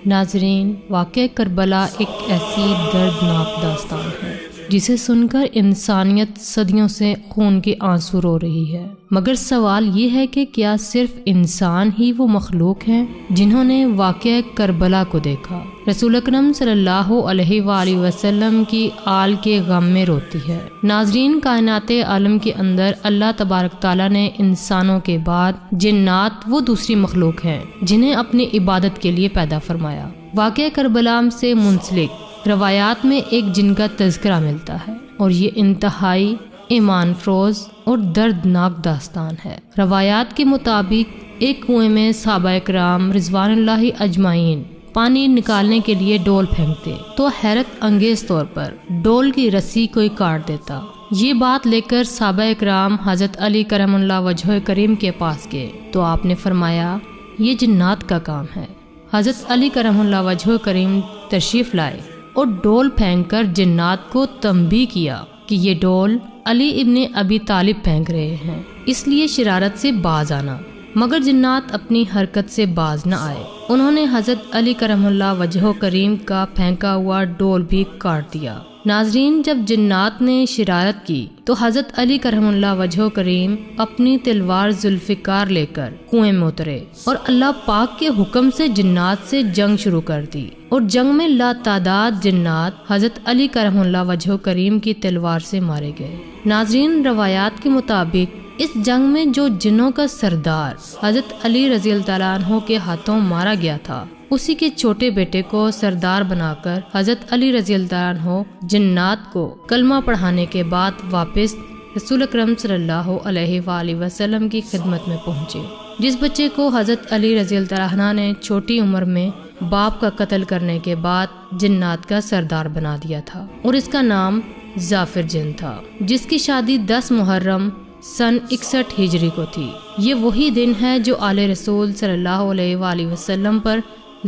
ناظرین، واقعہ کربلا ایک ایسی دردناک داستان ہے جسے سن کر انسانیت صدیوں سے خون کے آنسو رو رہی ہے، مگر سوال یہ ہے کہ کیا صرف انسان ہی وہ مخلوق ہیں جنہوں نے واقعہ کربلا کو دیکھا؟ رسول اکرم صلی اللہ علیہ وآلہ وسلم کی آل کے غم میں روتی ہے۔ ناظرین، کائنات عالم کے اندر اللہ تبارک تعالیٰ نے انسانوں کے بعد جنات وہ دوسری مخلوق ہیں جنہیں اپنی عبادت کے لیے پیدا فرمایا۔ واقعہ کربلا سے منسلک روایات میں ایک جن کا تذکرہ ملتا ہے اور یہ انتہائی ایمان فروز اور دردناک داستان ہے۔ روایات کے مطابق ایک کنویں میں صحابہ کرام رضوان اللہ اجمعین پانی نکالنے کے لیے ڈول پھینکتے تو حیرت انگیز طور پر ڈول کی رسی کوئی کاٹ دیتا۔ یہ بات لے کر صحابہ کرام حضرت علی کرم اللہ وجہ کریم کے پاس گئے تو آپ نے فرمایا یہ جنات کا کام ہے۔ حضرت علی کرم اللہ وجہ کریم تشریف لائے اور ڈول پھینک کر جنات کو تنبیہ کیا کہ یہ ڈول علی ابن ابی طالب پھینک رہے ہیں، اس لیے شرارت سے باز آنا، مگر جنات اپنی حرکت سے باز نہ آئے۔ انہوں نے حضرت علی کرم اللہ وجہ کریم کا پھینکا ہوا ڈول بھی کاٹ دیا۔ ناظرین، جب جنات نے شرارت کی تو حضرت علی کرم اللہ وجہ کریم اپنی تلوار ذوالفقار لے کر کنویں میں اترے اور اللہ پاک کے حکم سے جنات سے جنگ شروع کر دی، اور جنگ میں لاتعداد جنات حضرت علی کرم اللہ وجہ کریم کی تلوار سے مارے گئے۔ ناظرین، روایات کے مطابق اس جنگ میں جو جنوں کا سردار حضرت علی رضی اللہ عنہ کے ہاتھوں مارا گیا تھا، اسی کے چھوٹے بیٹے کو سردار بنا کر حضرت علی رضی اللہ عنہ جنات کو کلمہ پڑھانے کے بعد واپس رسول اکرم صلی اللہ علیہ وآلہ وسلم کی خدمت میں پہنچے۔ جس بچے کو حضرت علی رضی اللہ عنہ نے چھوٹی عمر میں باپ کا قتل کرنے کے بعد جنات کا سردار بنا دیا تھا، اور اس کا نام ظافر جن تھا، جس کی شادی 10 محرم سن 61 ہجری کو تھی۔ یہ وہی دن ہے جو آل رسول صلی اللہ علیہ وآلہ وسلم پر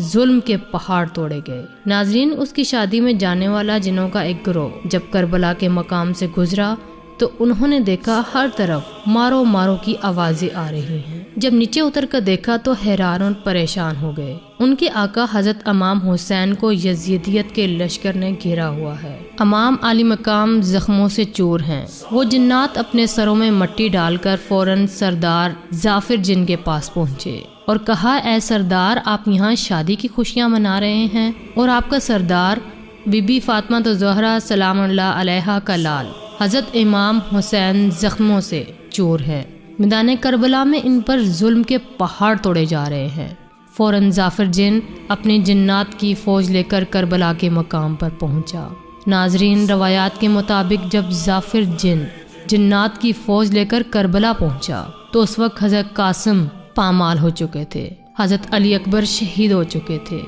ظلم کے پہاڑ توڑے گئے۔ ناظرین، اس کی شادی میں جانے والا جنوں کا ایک گروہ جب کربلا کے مقام سے گزرا تو انہوں نے دیکھا ہر طرف مارو مارو کی آوازیں آ رہی ہیں۔ جب نیچے اتر کر دیکھا تو حیران اور پریشان ہو گئے۔ ان کے آقا حضرت امام حسین کو یزیدیت کے لشکر نے گھیرا ہوا ہے۔ امام علی مقام زخموں سے چور ہیں۔ وہ جنات اپنے سروں میں مٹی ڈال کر فوراً سردار ظافر جن کے پاس پہنچے اور کہا، اے سردار، آپ یہاں شادی کی خوشیاں منا رہے ہیں اور آپ کا سردار بی بی فاطمہ زہرا سلام اللہ علیہا کا لال حضرت امام حسین زخموں سے چور ہے۔ میدان کربلا میں ان پر ظلم کے پہاڑ توڑے جا رہے ہیں۔ فوراً ظافر جن اپنی جنات کی فوج لے کر کربلا کے مقام پر پہنچا۔ ناظرین، روایات کے مطابق جب ظافر جن جنات کی فوج لے کر کربلا پہنچا تو اس وقت حضرت قاسم پامال ہو چکے تھے، حضرت علی اکبر شہید ہو چکے تھے،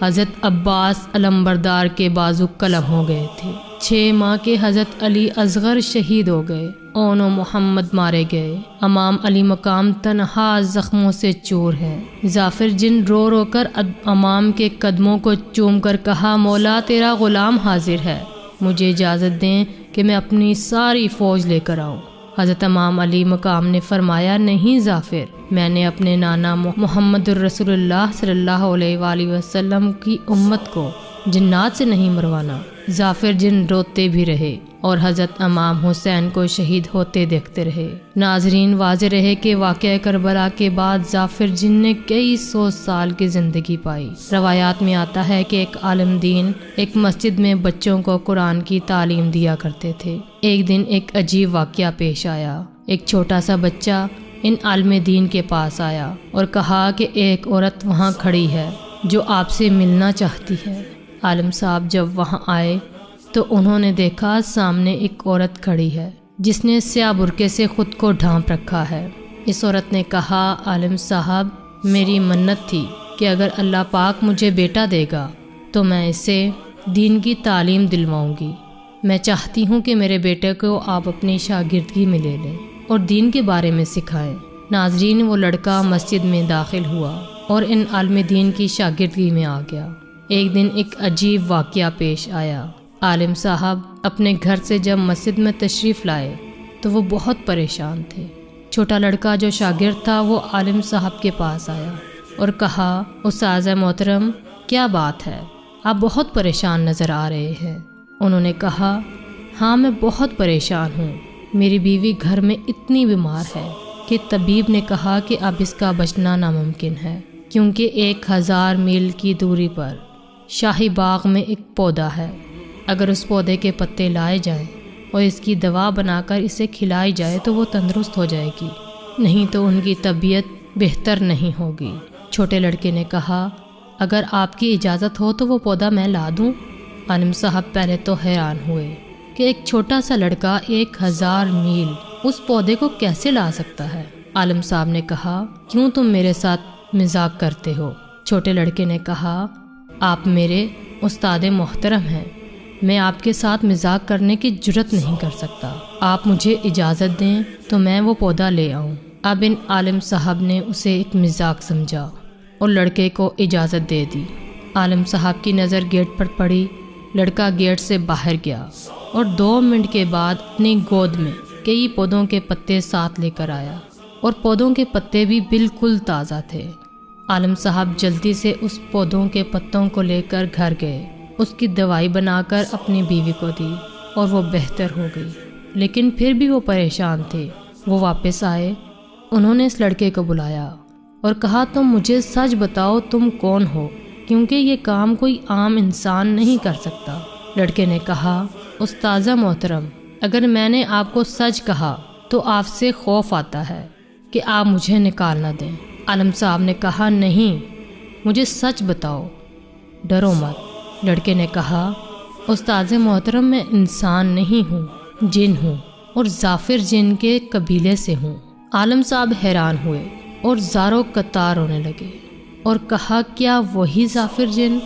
حضرت عباس علمبردار کے بازو قلم ہو گئے تھے، 6 ماہ کے حضرت علی اصغر شہید ہو گئے، اون و محمد مارے گئے، امام علی مقام تنہا زخموں سے چور ہے۔ ظافر جن رو رو کر امام کے قدموں کو چوم کر کہا، مولا تیرا غلام حاضر ہے، مجھے اجازت دیں کہ میں اپنی ساری فوج لے کر آؤں۔ حضرت امام علی مقام نے فرمایا، نہیں ظافر، میں نے اپنے نانا محمد الرسول اللہ صلی اللہ علیہ وآلہ وسلم کی امت کو جنات سے نہیں مروانا۔ ظافر جن روتے بھی رہے اور حضرت امام حسین کو شہید ہوتے دیکھتے رہے۔ ناظرین، واضح رہے کہ واقعہ کربلا کے بعد ظافر جن نے کئی 100 سال کی زندگی پائی۔ روایات میں آتا ہے کہ ایک عالم دین ایک مسجد میں بچوں کو قرآن کی تعلیم دیا کرتے تھے۔ ایک دن ایک عجیب واقعہ پیش آیا۔ ایک چھوٹا سا بچہ ان عالم دین کے پاس آیا اور کہا کہ ایک عورت وہاں کھڑی ہے جو آپ سے ملنا چاہتی ہے۔ عالم صاحب جب وہاں آئے تو انہوں نے دیکھا سامنے ایک عورت کھڑی ہے جس نے سیاہ برقعے سے خود کو ڈھانپ رکھا ہے۔ اس عورت نے کہا، عالم صاحب، میری منت تھی کہ اگر اللہ پاک مجھے بیٹا دے گا تو میں اسے دین کی تعلیم دلواؤں گی۔ میں چاہتی ہوں کہ میرے بیٹے کو آپ اپنی شاگردگی میں لے لیں اور دین کے بارے میں سکھائیں۔ ناظرین، وہ لڑکا مسجد میں داخل ہوا اور ان عالم دین کی شاگردگی میں آ گیا۔ ایک دن ایک عجیب واقعہ پیش آیا۔ عالم صاحب اپنے گھر سے جب مسجد میں تشریف لائے تو وہ بہت پریشان تھے۔ چھوٹا لڑکا جو شاگرد تھا وہ عالم صاحب کے پاس آیا اور کہا، استاذ محترم، کیا بات ہے، آپ بہت پریشان نظر آ رہے ہیں۔ انہوں نے کہا ہاں میں بہت پریشان ہوں، میری بیوی گھر میں اتنی بیمار ہے کہ طبیب نے کہا کہ اب اس کا بچنا ناممکن ہے، کیونکہ 1000 میل کی دوری پر شاہی باغ میں ایک پودا ہے، اگر اس پودے کے پتے لائے جائیں اور اس کی دوا بنا کر اسے کھلائی جائے تو وہ تندرست ہو جائے گی، نہیں تو ان کی طبیعت بہتر نہیں ہوگی۔ چھوٹے لڑکے نے کہا اگر آپ کی اجازت ہو تو وہ پودا میں لا دوں؟ عالم صاحب پہلے تو حیران ہوئے کہ ایک چھوٹا سا لڑکا 1000 میل اس پودے کو کیسے لا سکتا ہے۔ عالم صاحب نے کہا کیوں تم میرے ساتھ مذاق کرتے ہو؟ چھوٹے لڑکے نے کہا آپ میرے استاد محترم ہیں، میں آپ کے ساتھ مذاق کرنے کی جرت نہیں کر سکتا، آپ مجھے اجازت دیں تو میں وہ پودا لے آؤں۔ اب ان عالم صاحب نے اسے ایک مذاق سمجھا اور لڑکے کو اجازت دے دی۔ عالم صاحب کی نظر گیٹ پر پڑی، لڑکا گیٹ سے باہر گیا اور 2 منٹ کے بعد اپنی گود میں کئی پودوں کے پتے ساتھ لے کر آیا، اور پودوں کے پتے بھی بالکل تازہ تھے۔ عالم صاحب جلدی سے اس پودوں کے پتوں کو لے کر گھر گئے، اس کی دوائی بنا کر اپنی بیوی کو دی اور وہ بہتر ہو گئی، لیکن پھر بھی وہ پریشان تھے۔ وہ واپس آئے، انہوں نے اس لڑکے کو بلایا اور کہا تم مجھے سچ بتاؤ تم کون ہو، کیونکہ یہ کام کوئی عام انسان نہیں کر سکتا۔ لڑکے نے کہا استاذہ محترم، اگر میں نے آپ کو سچ کہا تو آپ سے خوف آتا ہے کہ آپ مجھے نکال نہ دیں۔ عالم صاحب نے کہا نہیں، مجھے سچ بتاؤ، ڈرو مت۔ لڑکے نے کہا استاذ محترم میں انسان نہیں ہوں، جن ہوں، اور ظافر جن کے قبیلے سے ہوں۔ عالم صاحب حیران ہوئے اور زاروں قطار رونے لگے اور کہا کیا وہی ظافر جن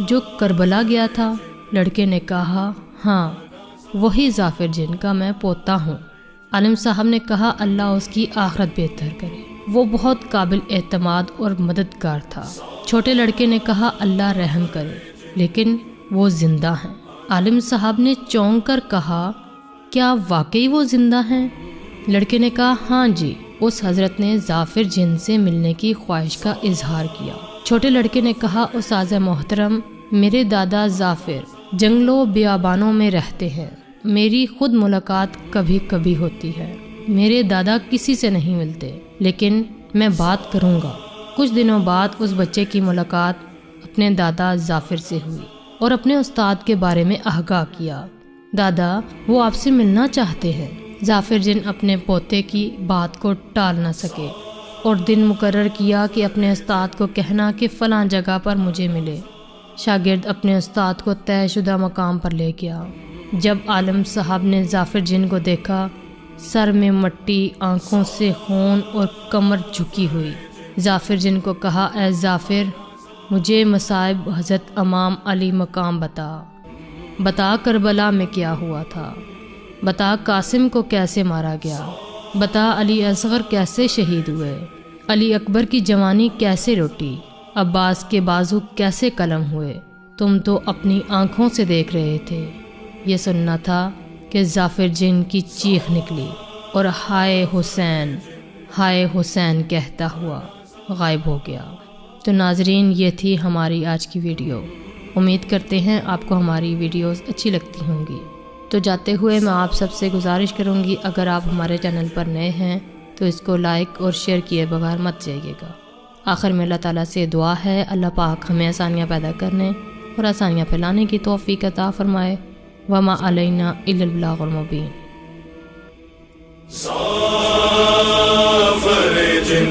جو کربلا گیا تھا؟ لڑکے نے کہا ہاں وہی ظافر جن کا میں پوتا ہوں۔ عالم صاحب نے کہا اللہ اس کی آخرت بہتر کرے، وہ بہت قابل اعتماد اور مددگار تھا۔ چھوٹے لڑکے نے کہا اللہ رحم کرے، لیکن وہ زندہ ہیں۔ عالم صاحب نے چونک کر کہا کیا واقعی وہ زندہ ہیں؟ لڑکے نے کہا ہاں جی، اس حضرت نے ظافر جن سے ملنے کی خواہش کا اظہار کیا۔ چھوٹے لڑکے نے کہا استاذ محترم، میرے دادا ظافر جنگلوں بیابانوں میں رہتے ہیں، میری خود ملاقات کبھی کبھی ہوتی ہے، میرے دادا کسی سے نہیں ملتے، لیکن میں بات کروں گا۔ کچھ دنوں بعد اس بچے کی ملاقات اپنے دادا ظافر سے ہوئی اور اپنے استاد کے بارے میں آگاہ کیا۔ دادا وہ آپ سے ملنا چاہتے ہیں۔ ظافر جن اپنے پوتے کی بات کو ٹال نہ سکے اور دن مقرر کیا کہ اپنے استاد کو کہنا کہ فلاں جگہ پر مجھے ملے۔ شاگرد اپنے استاد کو طے شدہ مقام پر لے گیا۔ جب عالم صاحب نے ظافر جن کو دیکھا، سر میں مٹی، آنکھوں سے خون اور کمر جھکی ہوئی، ظافر جن کو کہا اے ظافر، مجھے مصائب حضرت امام علی مقام بتا کربلا میں کیا ہوا تھا، بتا قاسم کو کیسے مارا گیا، بتا علی اصغر کیسے شہید ہوئے، علی اکبر کی جوانی کیسے لوٹی، عباس کے بازو کیسے قلم ہوئے، تم تو اپنی آنکھوں سے دیکھ رہے تھے۔ یہ سننا تھا کہ ظافر جن کی چیخ نکلی اور ہائے حسین کہتا ہوا غائب ہو گیا۔ تو ناظرین، یہ تھی ہماری آج کی ویڈیو۔ امید کرتے ہیں آپ کو ہماری ویڈیوز اچھی لگتی ہوں گی۔ تو جاتے ہوئے میں آپ سب سے گزارش کروں گی، اگر آپ ہمارے چینل پر نئے ہیں تو اس کو لائک اور شیئر کیے بغیر مت جائیے گا۔ آخر میں اللہ تعالیٰ سے دعا ہے اللہ پاک ہمیں آسانیاں پیدا کرنے اور آسانیاں پھیلانے کی توفیق عطا فرمائے۔ وما علینا الا البلاغ المبین۔ ظافر جن